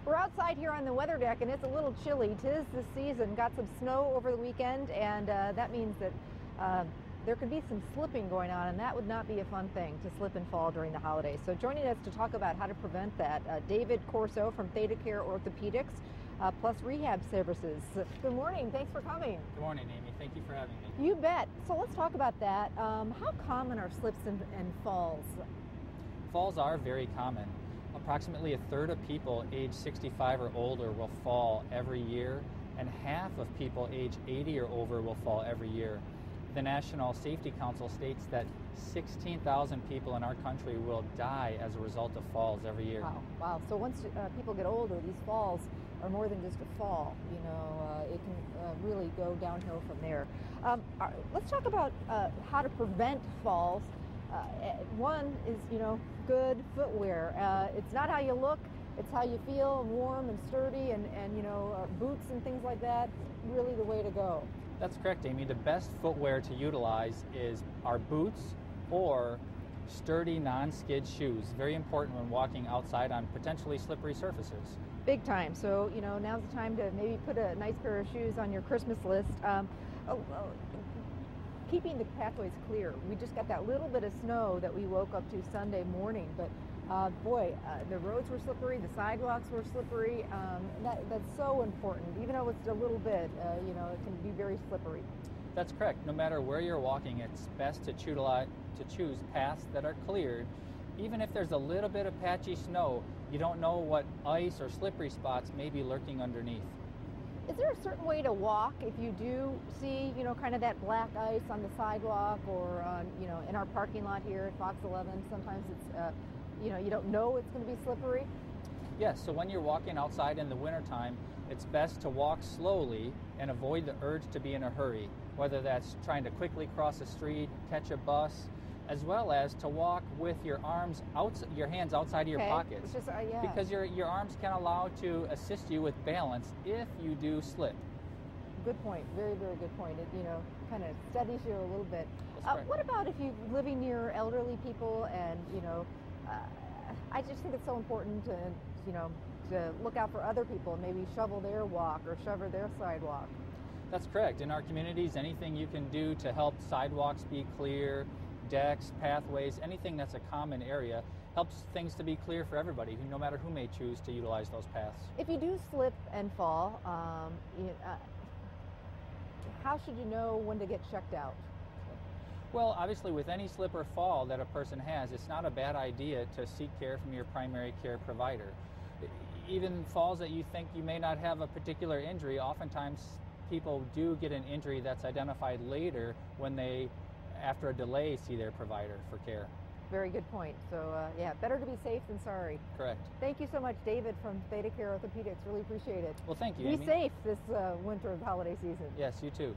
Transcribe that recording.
We're outside here on the weather deck, and it's a little chilly. 'Tis the season. Got some snow over the weekend, and that means that there could be some slipping going on, and that would not be a fun thing, to slip and fall during the holidays. So joining us to talk about how to prevent that, David Corso from ThedaCare Orthopedics, plus rehab services. Good morning. Thanks for coming. Good morning, Amy. Thank you for having me. You bet. So let's talk about that. How common are slips and falls? Falls are very common. Approximately a third of people age 65 or older will fall every year, and half of people age 80 or over will fall every year. The National Safety Council states that 16,000 people in our country will die as a result of falls every year. Wow. So once people get older, these falls are more than just a fall. You know, it can really go downhill from there. Let's talk about how to prevent falls. One is, good footwear. It's not how you look, it's how you feel, warm and sturdy, and boots and things like that, really the way to go. That's correct, Amy. The best footwear to utilize is our boots or sturdy non-skid shoes. Very important when walking outside on potentially slippery surfaces. Big time. So, now's the time to maybe put a nice pair of shoes on your Christmas list. Keeping the pathways clear. We just got that little bit of snow that we woke up to Sunday morning, but the roads were slippery, the sidewalks were slippery. That's so important. Even though it's a little bit, it can be very slippery. That's correct. No matter where you're walking, it's best to choose paths that are cleared. Even if there's a little bit of patchy snow, you don't know what ice or slippery spots may be lurking underneath. Is there a certain way to walk if you do see, kind of that black ice on the sidewalk or, in our parking lot here at Fox 11? Sometimes it's, you don't know it's going to be slippery. Yes, so when you're walking outside in the wintertime, it's best to walk slowly and avoid the urge to be in a hurry, whether that's trying to quickly cross a street, catch a bus, as well as to walk with your hands outside of your pockets. Because your arms can allow to assist you with balance if you do slip. Good point. Very, very good point. It, kind of steadies you a little bit. What about if you're living near elderly people and, I just think it's so important to look out for other people and maybe shovel their walk or shovel their sidewalk. That's correct. In our communities, anything you can do to help sidewalks be clear, decks, pathways, anything that's a common area helps things to be clear for everybody, no matter who may choose to utilize those paths. If you do slip and fall, how should you know when to get checked out? Well, obviously with any slip or fall that a person has, it's not a bad idea to seek care from your primary care provider. Even falls that you think you may not have a particular injury, oftentimes people do get an injury that's identified later when they, after a delay, see their provider for care. Very good point. So, better to be safe than sorry. Correct. Thank you so much, David from ThedaCare Orthopedics. Really appreciate it. Well, thank you, Be Amy. safe this winter holiday season. Yes, you too.